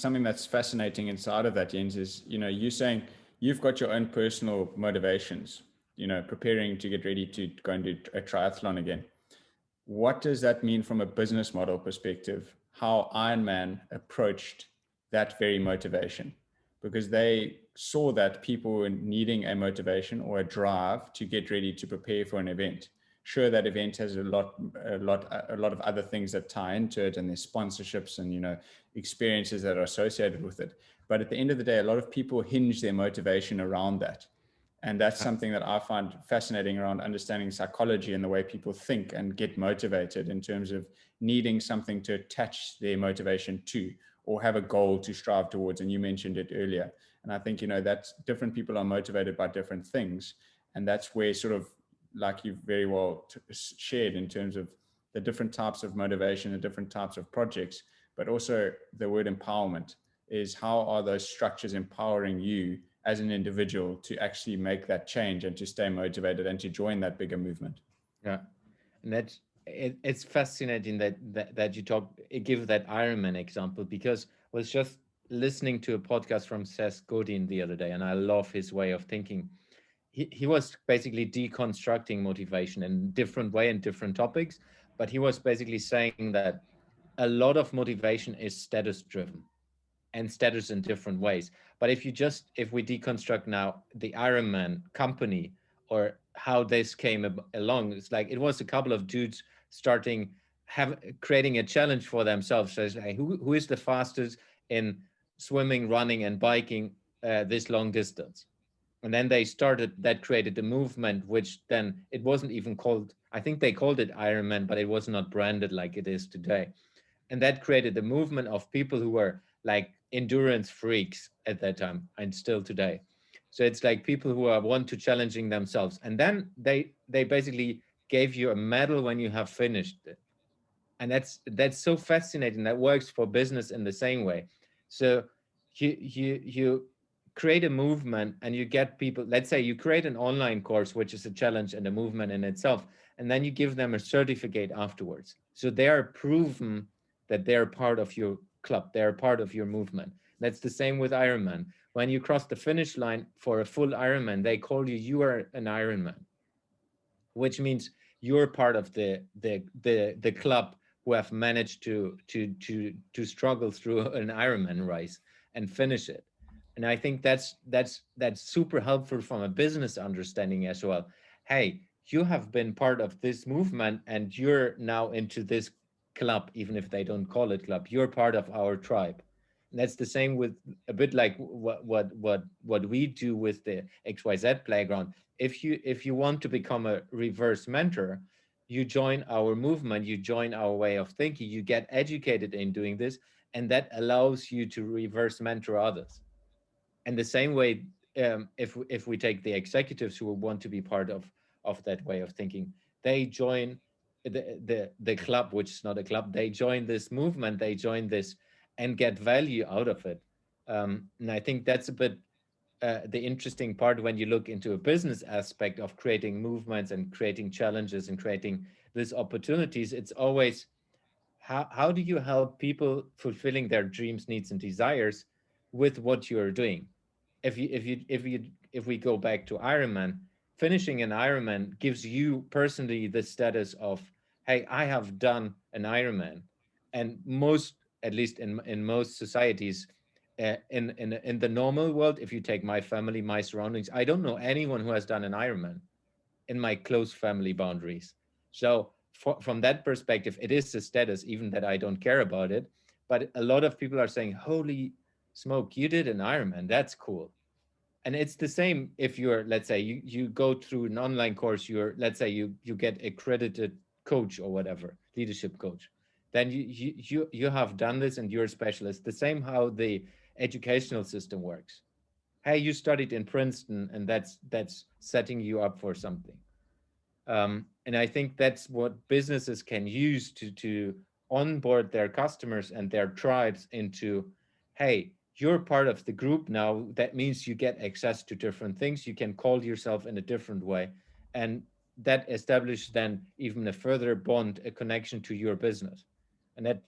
something that's fascinating inside of that, Jens, is, you saying you've got your own personal motivations, preparing to get ready to go and do a triathlon again. What does that mean from a business model perspective? How Ironman approached that very motivation? Because they saw that people were needing a motivation or a drive to get ready to prepare for an event. Sure, that event has a lot of other things that tie into it, and there's sponsorships and experiences that are associated with it. But at the end of the day, a lot of people hinge their motivation around that. And that's something that I find fascinating around understanding psychology and the way people think and get motivated in terms of needing something to attach their motivation to, or have a goal to strive towards. And you mentioned it earlier. And I think, that different people are motivated by different things. And that's where sort of, like you've very well shared in terms of the different types of motivation, the different types of projects, but also the word empowerment is how are those structures empowering you as an individual to actually make that change and to stay motivated and to join that bigger movement. Yeah, and it's fascinating that you give that Ironman example, because I was just listening to a podcast from Seth Godin the other day, and I love his way of thinking. He was basically deconstructing motivation in a different way and different topics, but he was basically saying that a lot of motivation is status driven, and status in different ways. But if we deconstruct now the Ironman company, or how this came along, it's like it was a couple of dudes creating a challenge for themselves. So it's like, who is the fastest in swimming, running, and biking this long distance? And then that created a movement, which then it wasn't even called, I think they called it Ironman, but it was not branded like it is today. And that created a movement of people who were like endurance freaks at that time and still today. So it's like people who are want to challenging themselves. And then they basically gave you a medal when you have finished it. And that's so fascinating. That works for business in the same way. So you create a movement and you get people, let's say you create an online course, which is a challenge and a movement in itself, and then you give them a certificate afterwards. So they are proven that they're part of your club, they're part of your movement. That's the same with Ironman. When you cross the finish line for a full Ironman, they call you are an Ironman, which means you're part of the club who have managed to struggle through an Ironman race and finish it. And I think that's super helpful from a business understanding as well. Hey, you have been part of this movement and you're now into this club, even if they don't call it club. You're part of our tribe. And that's the same with a bit like what we do with the XYZ playground. If you want to become a reverse mentor, you join our movement, you join our way of thinking, you get educated in doing this, and that allows you to reverse mentor others. And the same way, if we take the executives who want to be part of that way of thinking, they join the club, which is not a club. They join this movement, they join this, and get value out of it. And I think that's a bit the interesting part when you look into a business aspect of creating movements and creating challenges and creating these opportunities. It's always how do you help people fulfilling their dreams, needs, and desires with what you're doing? If we go back to Ironman, finishing an Ironman gives you personally the status of, hey, I have done an Ironman. And most, at least in most societies, in the normal world, if you take my family, my surroundings, I don't know anyone who has done an Ironman in my close family boundaries. So from that perspective, it is a status, even that I don't care about it. But a lot of people are saying, holy smoke, you did an Ironman. That's cool. And it's the same if you're, let's say, you go through an online course, let's say you get accredited coach or whatever, leadership coach. Then you have done this and you're a specialist. The same how the educational system works. Hey, you studied in Princeton, and that's setting you up for something. And I think that's what businesses can use to onboard their customers and their tribes into, hey, you're part of the group now. That means you get access to different things. You can call yourself in a different way. And that establishes then even a further bond, a connection to your business. And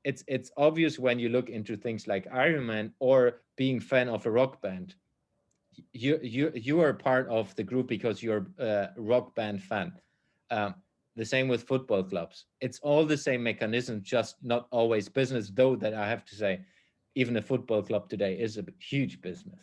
it's obvious when you look into things like Ironman or being fan of a rock band. You are part of the group because you're a rock band fan. The same with football clubs. It's all the same mechanism, just not always business, though that I have to say, even a football club today is a huge business.